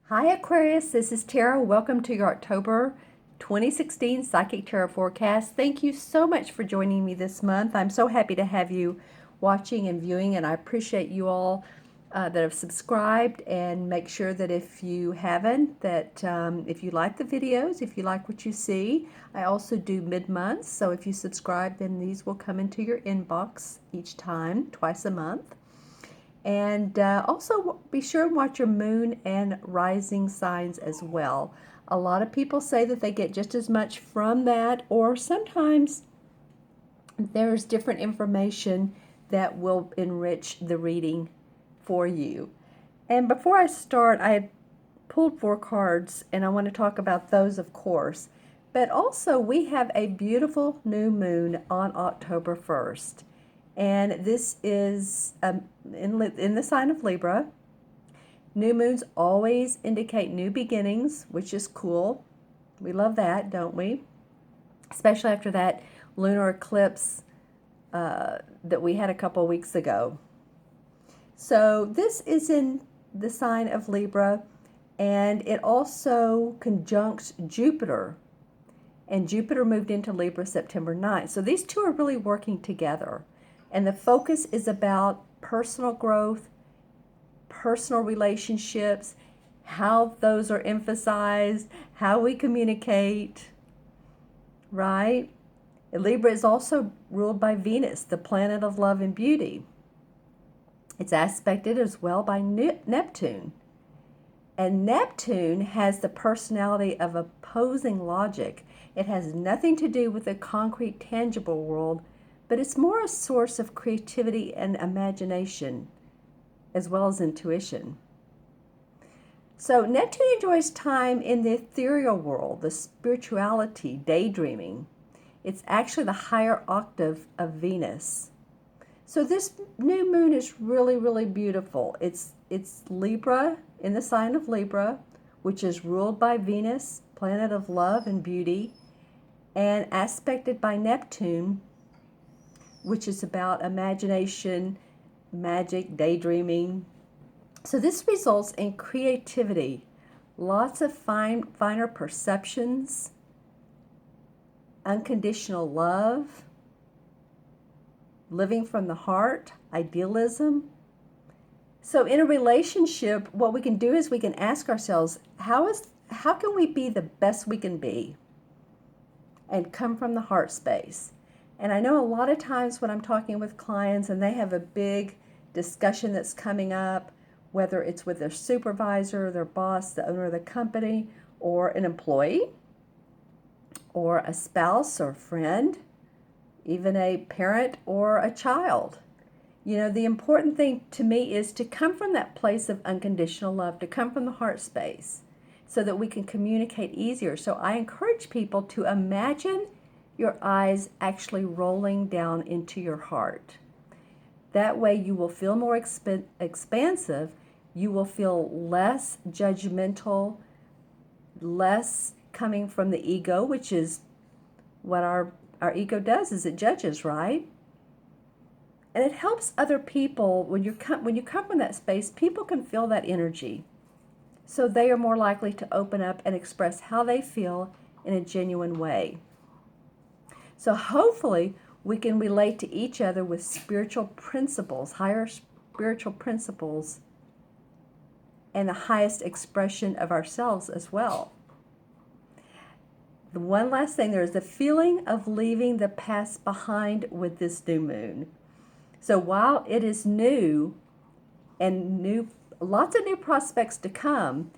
Hi Aquarius, this is Tara. Welcome to your October 2016 Psychic Tarot Forecast. Thank you so much for joining me this month. I'm so happy to have you watching and viewing, and I appreciate you all that have subscribed. And make sure that if you haven't, that if you like the videos, if you like what you see, I also do mid-month. So if you subscribe, then these will come into your inbox each time, twice a month. And also be sure and watch your moon and rising signs as well. A lot of people say that they get just as much from that, or sometimes there's different information that will enrich the reading for you. And before I start, I pulled 4 cards, and I want to talk about those, of course. But also, we have a beautiful new moon on October 1st. And this is in the sign of Libra. New moons always indicate new beginnings, which is cool. We love that, don't we? Especially after that lunar eclipse that we had a couple weeks ago. So this is in the sign of Libra, and it also conjuncts Jupiter. And Jupiter moved into Libra September 9th. So these two are really working together. And the focus is about personal growth, personal relationships, how those are emphasized, how we communicate, right? Libra is also ruled by Venus, the planet of love and beauty. It's aspected as well by Neptune. And Neptune has the personality of opposing logic. It has nothing to do with the concrete, tangible world, but it's more a source of creativity and imagination, as well as intuition. So Neptune enjoys time in the ethereal world, the spirituality, daydreaming. It's actually the higher octave of Venus. So this new moon is really, really beautiful. It's Libra, in the sign of Libra, which is ruled by Venus, planet of love and beauty, and aspected by Neptune, which is about imagination, magic, daydreaming. So this results in creativity, lots of finer perceptions, unconditional love, living from the heart, idealism. So in a relationship, what we can do is we can ask ourselves, how can we be the best we can be and come from the heart space? And I know a lot of times when I'm talking with clients and they have a big discussion that's coming up, whether it's with their supervisor, their boss, the owner of the company, or an employee, or a spouse or friend, even a parent or a child. You know, the important thing to me is to come from that place of unconditional love, to come from the heart space, so that we can communicate easier. So I encourage people to imagine your eyes actually rolling down into your heart. That way you will feel more expansive, you will feel less judgmental, less coming from the ego, which is what our ego does, is it judges, right? And it helps other people. When you come from that space, people can feel that energy. So they are more likely to open up and express how they feel in a genuine way. So hopefully we can relate to each other with spiritual principles, higher spiritual principles, and the highest expression of ourselves as well. The one last thing, there is the feeling of leaving the past behind with this new moon. So while it is new and lots of new prospects to come,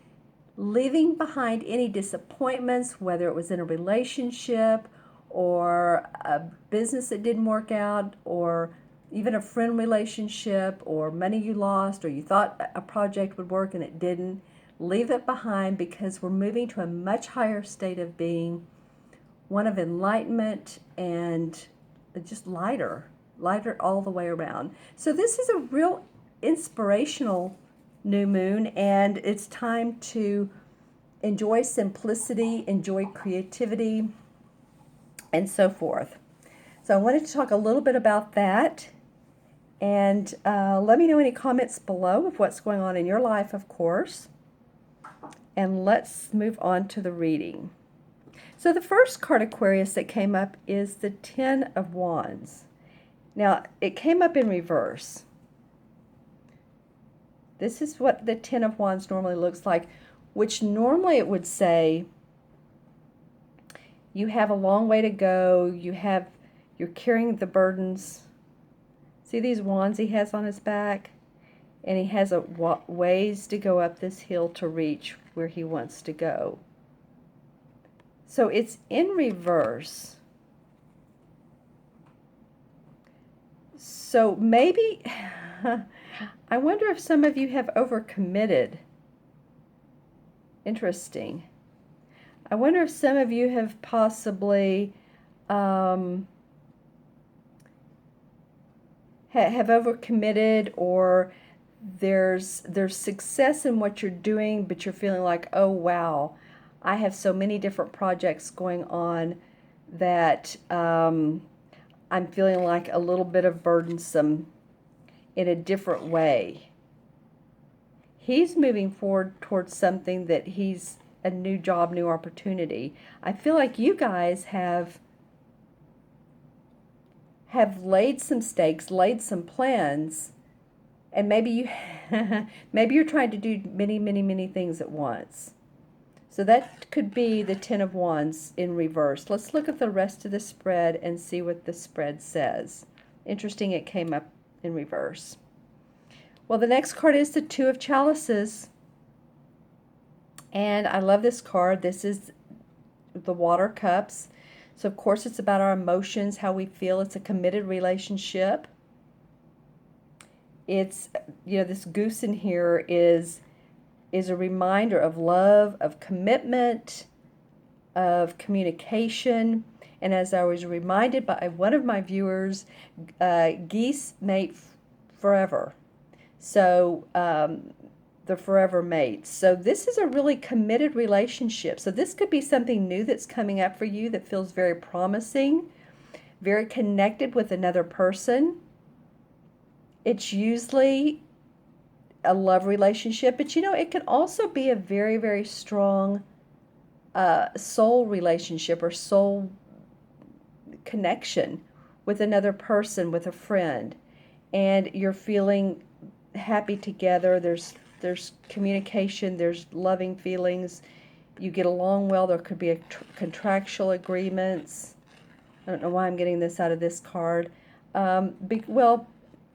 leaving behind any disappointments, whether it was in a relationship or a business that didn't work out, or even a friend relationship, or money you lost, or you thought a project would work and it didn't. Leave it behind, because we're moving to a much higher state of being, one of enlightenment and just lighter all the way around. So this is a real inspirational new moon, and it's time to enjoy simplicity, enjoy creativity, and so forth. So I wanted to talk a little bit about that, and let me know any comments below of what's going on in your life, of course. And let's move on to the reading. So the first card, Aquarius, that came up is the Ten of Wands. Now, it came up in reverse. This is what the Ten of Wands normally looks like, which normally it would say you have a long way to go, you're carrying the burdens. See these wands he has on his back? And he has a ways to go up this hill to reach where he wants to go. So it's in reverse. So maybe, I wonder if some of you have overcommitted. Interesting. I wonder if some of you have possibly have overcommitted, or there's success in what you're doing, but you're feeling like, oh wow, I have so many different projects going on that I'm feeling like a little bit of burdensome in a different way. He's moving forward towards something that he's a new job, new opportunity. I feel like you guys have laid some stakes, laid some plans, and maybe you're trying to do many things at once. So that could be the Ten of Wands in reverse. Let's look at the rest of the spread and see what the spread says. Interesting, it came up in reverse. Well, the next card is the Two of Chalices. And I love this card. This is the Water Cups. So, of course, it's about our emotions, how we feel. It's a committed relationship. It's, this goose in here is a reminder of love, of commitment, of communication. And as I was reminded by one of my viewers, geese mate forever. So, the forever mates. So this is a really committed relationship. So this could be something new that's coming up for you that feels very promising, very connected with another person. It's usually a love relationship, but it can also be a very strong soul relationship or soul connection with another person, with a friend, and you're feeling happy together. There's communication, there's loving feelings, you get along well. There could be contractual agreements. I don't know why I'm getting this out of this card. Well,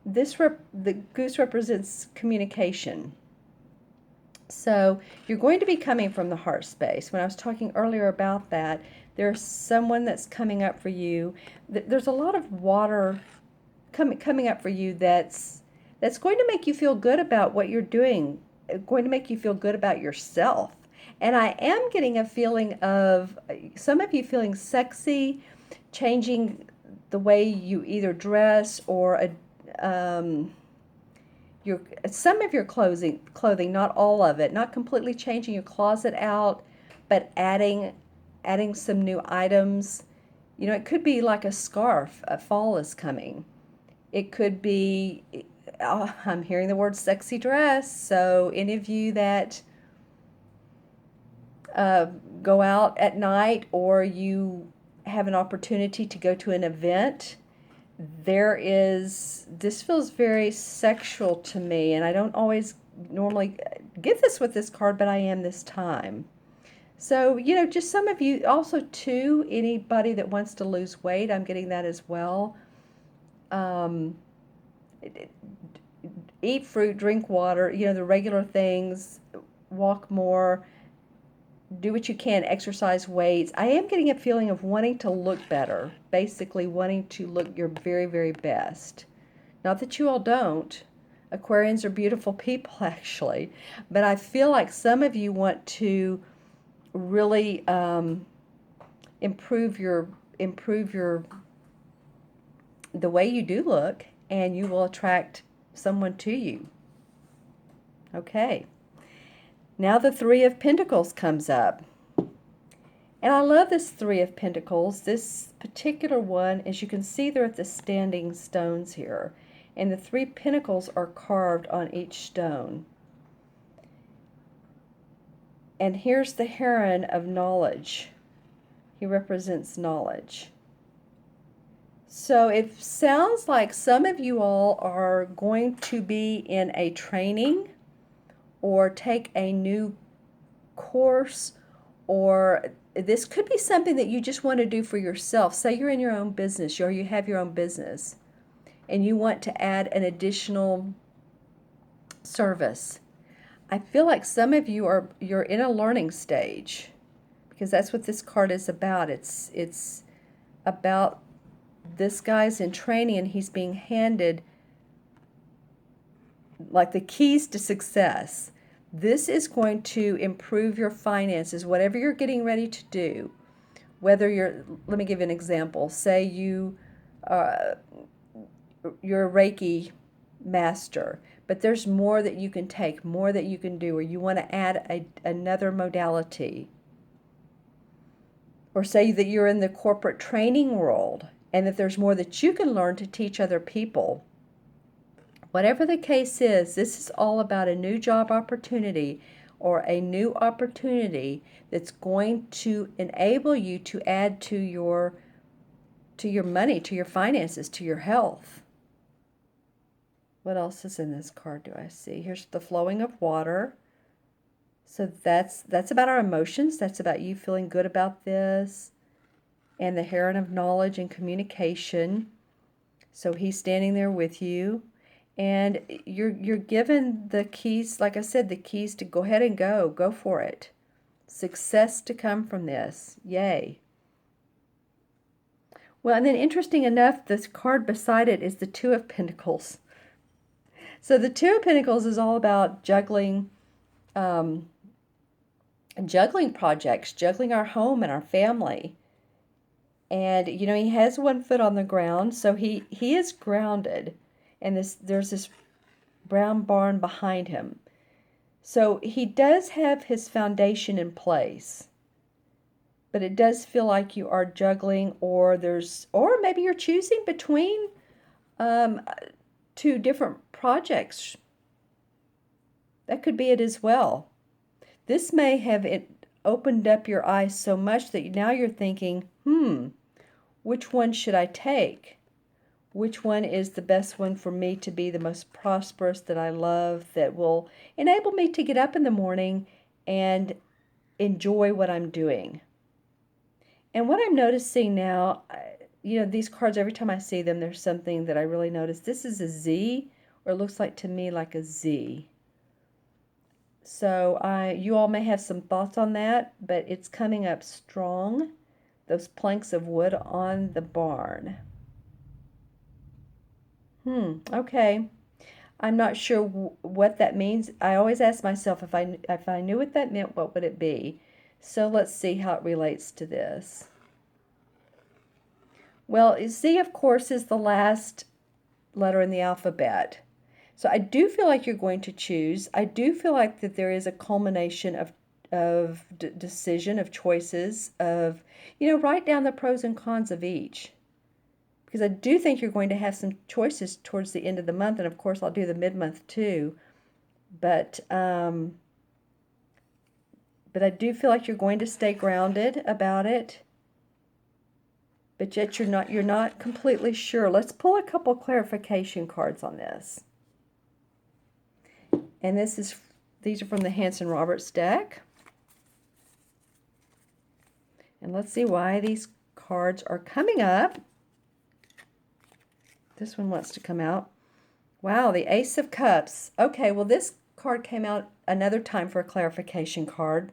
the goose represents communication. So you're going to be coming from the heart space. When I was talking earlier about that, there's someone that's coming up for you. There's a lot of water coming up for you that's going to make you feel good about what you're doing, going to make you feel good about yourself. And I am getting a feeling of some of you feeling sexy, changing the way you either dress or some of your clothing, not all of it, not completely changing your closet out, but adding some new items. It could be like a scarf. Fall is coming. It could be, I'm hearing the word sexy dress. So any of you that go out at night, or you have an opportunity to go to an event, this feels very sexual to me, and I don't always normally get this with this card, but I am this time. So, just some of you, also too, anybody that wants to lose weight, I'm getting that as well. Eat fruit, drink water, the regular things, walk more, do what you can, exercise weights. I am getting a feeling of wanting to look better, basically wanting to look your very best. Not that you all don't. Aquarians are beautiful people, actually, but I feel like some of you want to really improve the way you do look, and you will attract someone to you. Okay. Now the Three of Pentacles comes up. And I love this Three of Pentacles. This particular one, as you can see, they're at the standing stones here. And the three pentacles are carved on each stone. And here's the heron of knowledge. He represents knowledge. So it sounds like some of you all are going to be in a training or take a new course, or this could be something that you just want to do for yourself. Say you're in your own business or you have your own business and you want to add an additional service. I feel like some of you you're in a learning stage, because that's what this card is about. It's about this guy's in training and he's being handed like the keys to success. This is going to improve your finances, whatever you're getting ready to do. Whether let me give you an example. Say you're a Reiki master, but there's more that you can take, more that you can do, or you want to add another modality. Or say that you're in the corporate training world and that there's more that you can learn to teach other people. Whatever the case is, this is all about a new job opportunity or a new opportunity that's going to enable you to add to your money, to your finances, to your health. What else is in this card do I see? Here's the flowing of water. So that's about our emotions. That's about you feeling good about this. And the heron of knowledge and communication. So he's standing there with you. And you're given the keys, like I said, the keys to go ahead and go for it. Success to come from this. Yay. Well, and then interesting enough, this card beside it is the Two of Pentacles. So the Two of Pentacles is all about juggling projects, juggling our home and our family. And, you know, he has one foot on the ground, so he is grounded. And there's this brown barn behind him. So he does have his foundation in place. But it does feel like you are juggling, or maybe you're choosing between two different projects. That could be it as well. This may have opened up your eyes so much that now you're thinking, which one should I take? Which one is the best one for me to be the most prosperous, that I love, that will enable me to get up in the morning and enjoy what I'm doing? And what I'm noticing now, you know, these cards, every time I see them, there's something that I really notice. This is a Z, or it looks like to me like a Z. So you all may have some thoughts on that, but it's coming up strong. Those planks of wood on the barn. Okay. I'm not sure what that means. I always ask myself, if I knew what that meant, what would it be? So let's see how it relates to this. Well, Z, of course, is the last letter in the alphabet. So I do feel like you're going to choose. I do feel like that there is a culmination of decision, of choices, of, you know, write down the pros and cons of each. Because I do think you're going to have some choices towards the end of the month, and of course I'll do the mid-month too. But I do feel like you're going to stay grounded about it. But yet you're not completely sure. Let's pull a couple clarification cards on this. And these are from the Hanson Roberts deck. And let's see why these cards are coming up. This one wants to come out. Wow, the Ace of Cups. Okay, well, this card came out another time for a clarification card.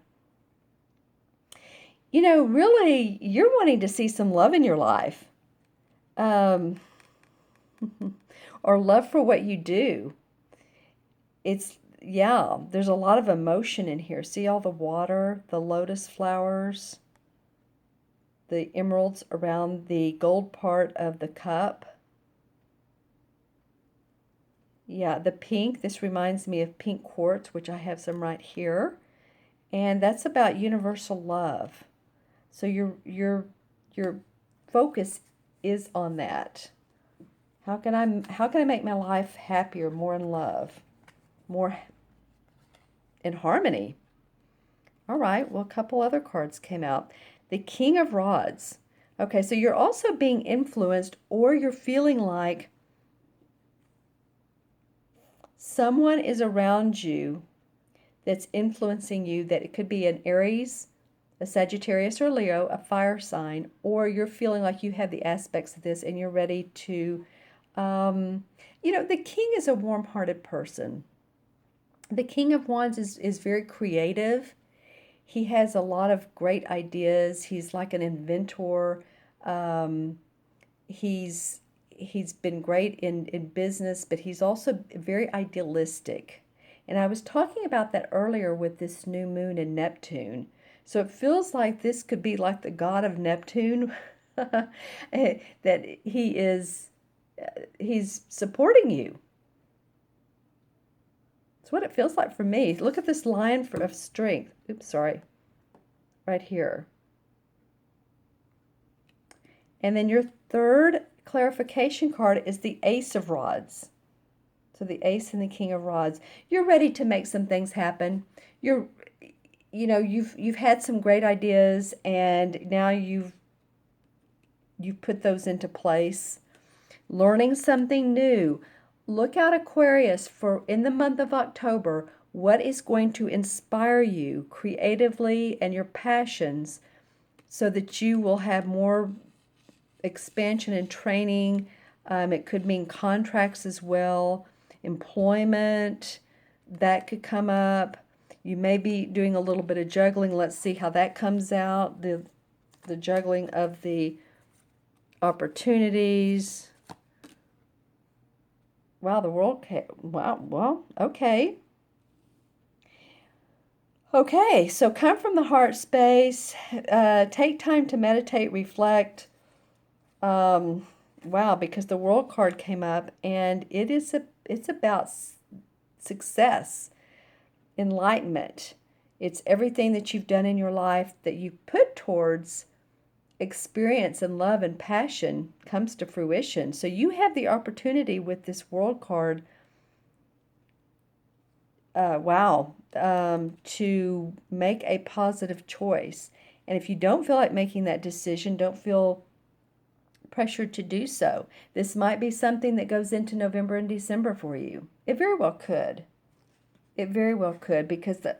You know, really, you're wanting to see some love in your life. Or love for what you do. There's a lot of emotion in here. See all the water, the lotus flowers, the emeralds around the gold part of the cup. Yeah, the pink, this reminds me of pink quartz, which I have some right here. And that's about universal love. So your focus is on that. How can I make my life happier, more in love, more in harmony? All right, well, a couple other cards came out. The King of Rods. Okay, so you're also being influenced, or you're feeling like someone is around you that's influencing you, that it could be an Aries, a Sagittarius or Leo, a fire sign, or you're feeling like you have the aspects of this and you're ready to, the king is a warm-hearted person. The King of Wands is very creative. He has a lot of great ideas. He's like an inventor. Um, he's he's been great in business, but he's also very idealistic. And I was talking about that earlier with this new moon in Neptune. So it feels like this could be like the god of Neptune, that he's supporting you. It's what it feels like for me. Look at this line of strength. Oops, sorry. Right here. And then your third clarification card is the Ace of Rods. So the Ace and the King of Rods. You're ready to make some things happen. You've had some great ideas, and now you've put those into place. Learning something new. Look out, Aquarius, for in the month of October, what is going to inspire you creatively and your passions, so that you will have more expansion and training. It could mean contracts as well, employment, that could come up. You may be doing a little bit of juggling. Let's see how that comes out. The juggling of the opportunities. Wow, the world. Wow, well, okay. Okay, so come from the heart space. Take time to meditate, reflect. Wow, because the World card came up, and it's about success, enlightenment. It's everything that you've done in your life that you put towards experience and love and passion comes to fruition. So you have the opportunity with this World card, to make a positive choice. And if you don't feel like making that decision, don't feel pressured to do so. This might be something that goes into November and December for you. It very well could. It very well could, because the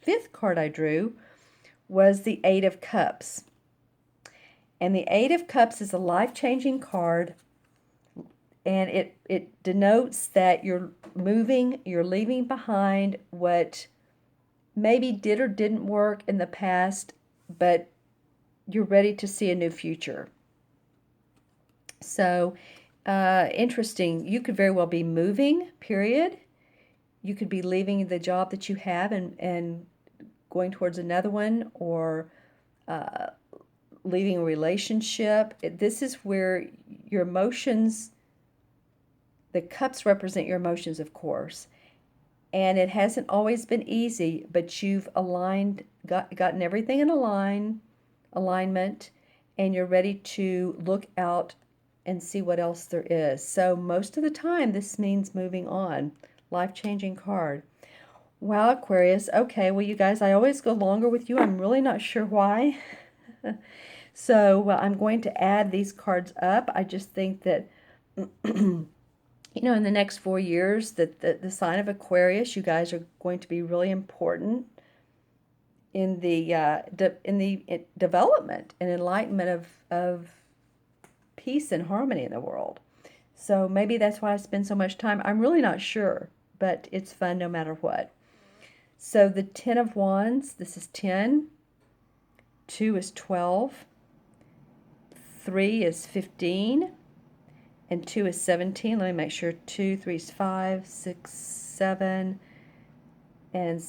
fifth card I drew was the Eight of Cups. And the Eight of Cups is a life-changing card, and it denotes that you're moving, you're leaving behind what maybe did or didn't work in the past, but you're ready to see a new future. So, interesting. You could very well be moving, period. You could be leaving the job that you have and going towards another one, or leaving a relationship. This is where your emotions, the cups represent your emotions, of course. And it hasn't always been easy, but you've gotten everything in alignment, and you're ready to look out and see what else there is. So most of the time, this means moving on. Life-changing card. Wow, Aquarius. Okay, well, you guys, I always go longer with you. I'm really not sure why. So, well, I'm going to add these cards up. I just think that, in the next 4 years, that the sign of Aquarius, you guys are going to be really important in the development and enlightenment of peace and harmony in the world. So maybe that's why I spend so much time. I'm really not sure, but it's fun no matter what. So the 10 of Wands, this is 10. 2 is 12. 3 is 15. And 2 is 17. Let me make sure. 2, 3 is 5, 6, 7. And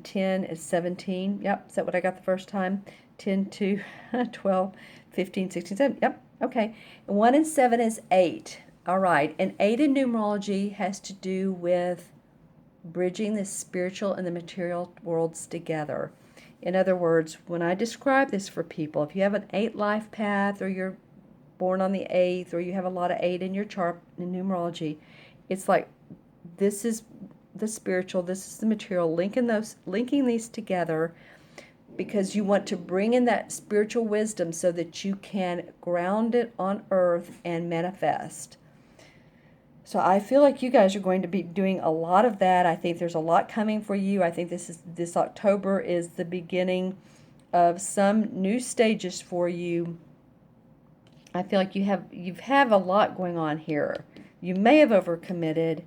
10 is 17. Yep, is that what I got the first time? 10, 2, 12, 15, 16, 17. Yep, okay. 1 and 7 is 8. All right, and 8 in numerology has to do with bridging the spiritual and the material worlds together. In other words, when I describe this for people, if you have an 8 life path, or you're born on the 8th, or you have a lot of 8 in your chart in numerology, it's like this is the spiritual, this is the material, linking these together, because you want to bring in that spiritual wisdom so that you can ground it on earth and manifest. So I feel like you guys are going to be doing a lot of that. I think there's a lot coming for you. I think this October is the beginning of some new stages for you. I feel like you have a lot going on here. You may have overcommitted,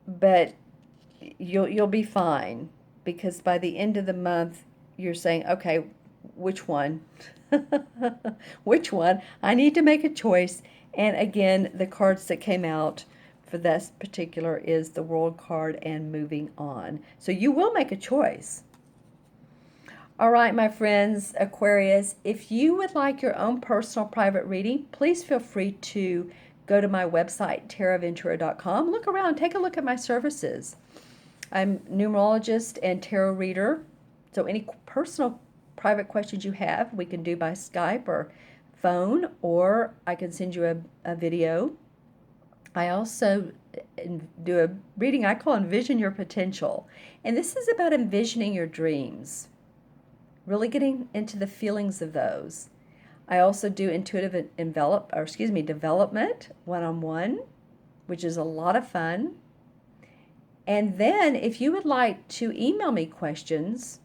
but you'll be fine, because by the end of the month you're saying, okay, which one? Which one? I need to make a choice. And again, the cards that came out for this particular is the World card and moving on. So you will make a choice. All right, my friends, Aquarius, if you would like your own personal private reading, please feel free to go to my website, taraventura.com. Look around, take a look at my services. I'm a numerologist and tarot reader, so any personal private questions you have, we can do by Skype or phone, or I can send you a video. I also do a reading I call Envision Your Potential, and this is about envisioning your dreams, really getting into the feelings of those. I also do intuitive development one-on-one, which is a lot of fun. And then if you would like to email me questions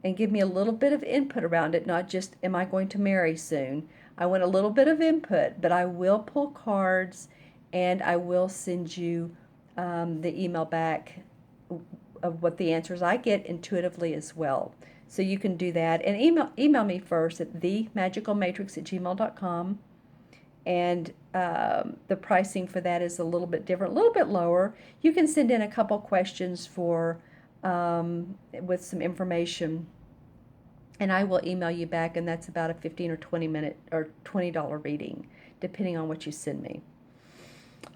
and give me a little bit of input around it, not just, am I going to marry soon? I want a little bit of input, but I will pull cards and I will send you the email back of what the answers I get intuitively as well. So you can do that. And email me first at themagicalmatrix@gmail.com. And the pricing for that is a little bit different, a little bit lower. You can send in a couple questions for with some information, and I will email you back, and that's about a 15 or 20 minute or $20 reading, depending on what you send me.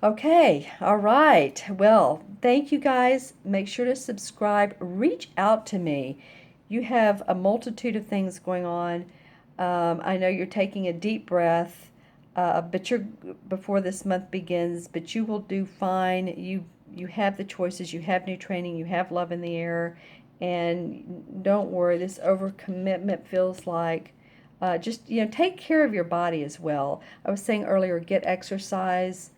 Okay, all right. Well, thank you guys. Make sure to subscribe. Reach out to me. You have a multitude of things going on. I know you're taking a deep breath. But before this month begins, but you will do fine. You have the choices, you have new training, you have love in the air, and don't worry, this overcommitment feels like just, take care of your body as well. I was saying earlier, get exercise,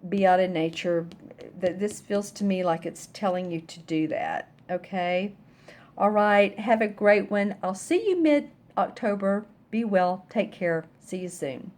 be out in nature. This feels to me like it's telling you to do that, okay? All right, have a great one. I'll see you mid-October. Be well. Take care. See you soon.